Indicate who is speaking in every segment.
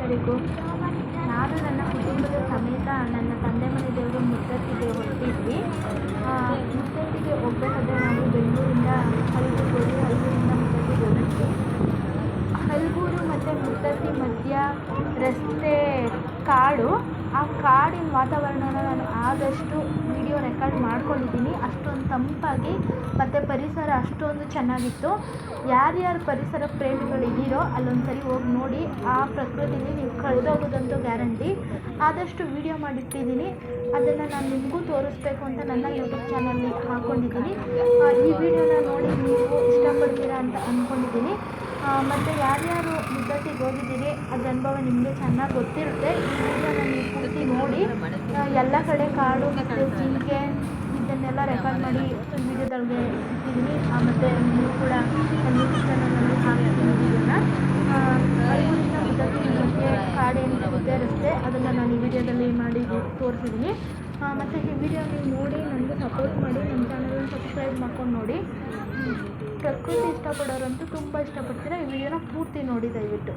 Speaker 1: ಎಲ್ಲರಿಗೂ. ನಾನು ನನ್ನ ಕುಟುಂಬದ ಸಮೇತ ನನ್ನ ತಂದೆ ಮನೆ ದೇವರು ಮುತ್ತತ್ತಿಗೆ ಹೊರಟಿದ್ವಿ. ಮುತ್ತತ್ತಿಗೆ ಹೋಗಬೇಕಾದ್ರೆ ನಾವು ಬೆಂಗಳೂರಿಂದ ಹಲಗೂರಿಂದ ಮುತ್ತತ್ತಿಗೆ ಹೋಗಿದ್ವಿ. ಹಲಗೂರು ಮತ್ತು ಮುತ್ತತ್ತಿ ಮಧ್ಯ ರಸ್ತೆ ಕಾಡು. ಆ ಕಾಡಿನ ವಾತಾವರಣನ ನಾನು ಆದಷ್ಟು ವಿಡಿಯೋ ರೆಕಾರ್ಡ್ ಮಾಡ್ಕೊಂಡಿದ್ದೀನಿ. ಅಷ್ಟೊಂದು ತಂಪಾಗಿ ಮತ್ತು ಪರಿಸರ ಅಷ್ಟೊಂದು ಚೆನ್ನಾಗಿತ್ತು. ಯಾರ್ಯಾರು ಪರಿಸರ ಪ್ರೇಮಿಗಳಿದ್ದೀರೋ ಅಲ್ಲೊಂದು ಸರಿ ಹೋಗಿ ನೋಡಿ. ಆ ಪ್ರಕೃತಿಲಿ ನೀವು ಕಳೆದೋಗೋದಂತೂ ಗ್ಯಾರಂಟಿ. ಆದಷ್ಟು ವಿಡಿಯೋ ಮಾಡಿಟ್ಟಿದ್ದೀನಿ. ಅದನ್ನು ನಾನು ನಿಮಗೂ ತೋರಿಸ್ಬೇಕು ಅಂತ ನನ್ನ ಯೂಟ್ಯೂಬ್ ಚಾನಲ್ಲಿ ಹಾಕ್ಕೊಂಡಿದ್ದೀನಿ. ಈ ವಿಡಿಯೋನ ನೋಡಿ ನೀವು ಇಷ್ಟಪಡ್ತೀರಾ ಅಂತ ಅಂದ್ಕೊಂಡಿದ್ದೀನಿ. ಮತ್ತು ಯಾರ್ಯಾರು ಮುತ್ತತ್ತಿಗೆ ಹೋಗಿದ್ದೀರಿ ಅದ್ರ ಅನುಭವ ನಿಮಗೆ ಚೆನ್ನಾಗಿ ಗೊತ್ತಿರುತ್ತೆ. ಈ ವಿಡಿಯೋನ ನೀವು ಪೂರ್ತಿ ನೋಡಿ. ಎಲ್ಲ ಕಡೆ ಕಾಡು ಮತ್ತು ಜಿಂಕೆ ಇದನ್ನೆಲ್ಲ ರೆಕಾರ್ಡ್ ಮಾಡಿ ವಿಡಿಯೋದೊಳಗೆ ಇಟ್ಟಿದ್ದೀನಿ. ಮತ್ತು ನೀವು ಕೂಡ ನನ್ನ ಯೂಟ್ಯೂಬ್ ಚಾನಲಲ್ಲಿ ಹಾಕ್ತೀನಿ ವಿಡಿಯೋನ. ಹಲಗೂರಿಂದ ಮುತ್ತತ್ತಿ ಮಧ್ಯೆ ಕಾಡೇನು ಸಿಗುತ್ತೆ ರಸ್ತೆ, ಅದನ್ನು ನಾನು ಈ ವಿಡಿಯೋದಲ್ಲಿ ಮಾಡಿ ತೋರಿಸಿದ್ದೀನಿ. ಮತ್ತು ಈ ವಿಡಿಯೋ ನೀವು ನೋಡಿ ನನಗೆ ಸಪೋರ್ಟ್ ಮಾಡಿ. ನಮ್ಮ ಚಾನಲನ್ನು ಸಬ್ಸ್ಕ್ರೈಬ್ ಮಾಡ್ಕೊಂಡು ನೋಡಿ. ಪ್ರಕೃತಿ ಇಷ್ಟಪಡೋರಂತೂ ತುಂಬ ಇಷ್ಟಪಡ್ತೀರಾ. ಈ ವಿಡಿಯೋನ ಪೂರ್ತಿ ನೋಡಿ ದಯವಿಟ್ಟು.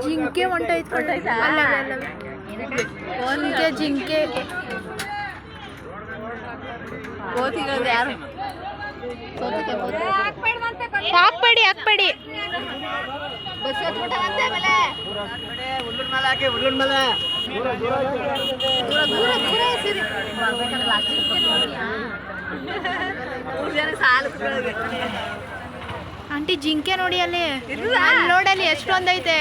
Speaker 1: ಜಿಂಕೆ ಹೊಂಟೈತೆ. ಒಂದೇ ಜಿಂಕೆ ಯಾರು ಹಾಕ್ಬೇಡಿ ಬಸ್ ಹತ್ಬಿಟ್ಟಂತೆ. ಆಮೇಲೆ ಆಂಟಿ ಜಿಂಕೆ ನೋಡಿ ಅಲ್ಲಿ ನೋಡಲ್ಲಿ ಎಷ್ಟೊಂದೈತೆ.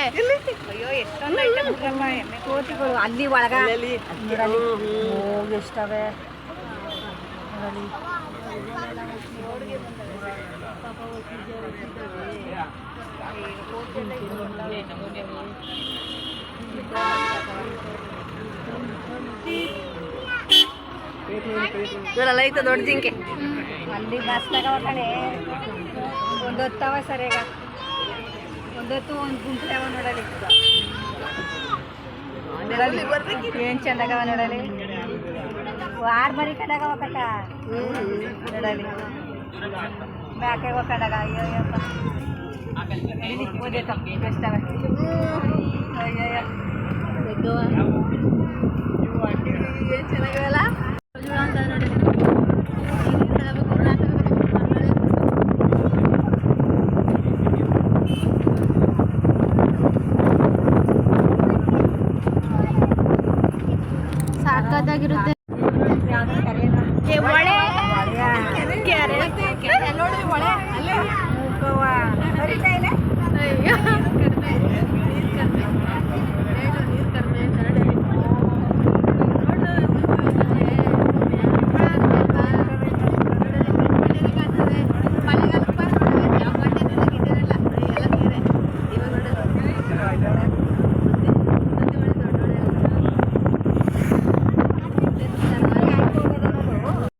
Speaker 2: ಅಯ್ಯೋ ಎಷ್ಟೊಂದೈತೆ ಎಮ್ಮೆ ಕೋತಿಗಳು ಅಲ್ಲಿ ಒಳಗ ಎಷ್ಟವೆ
Speaker 3: ಇವರೆಲ್ಲ ಐತೆ ದೊಡ್ಡ ಜಿಂಕೆ.
Speaker 2: ಅಲ್ಲಿ ಬಸ್ನಾಗ ಕಡೆ ಒಂದು ಹೊತ್ತವ ಸರಿಯಾಗ ಒಂದೊತ್ತು ಒಂದು ಗುಂಪು ನೋಡಲಿ ಏನು ಚಂದಾಗವ ನೋಡಲಿ. ವಾರ ಮರಿ ಕಂಡಾಗವ ಕಟ್ಟ ನೋಡಲಿ ಬ್ಯಾಕೆ ಹೋಗಂಡಾಗ. ಅಯ್ಯೋ ಓದೇತ ಎಷ್ಟವೆ ಅಯ್ಯಯ್ಯ
Speaker 3: ಏನು ಚೆನ್ನಾಗಿರಲ್ಲ.
Speaker 1: ಸಾಕಾಗಿರುತ್ತೆ. ಒಳೆ ನೋಡ್ರಿ, ಒಳೆ ಅಲ್ಲೇ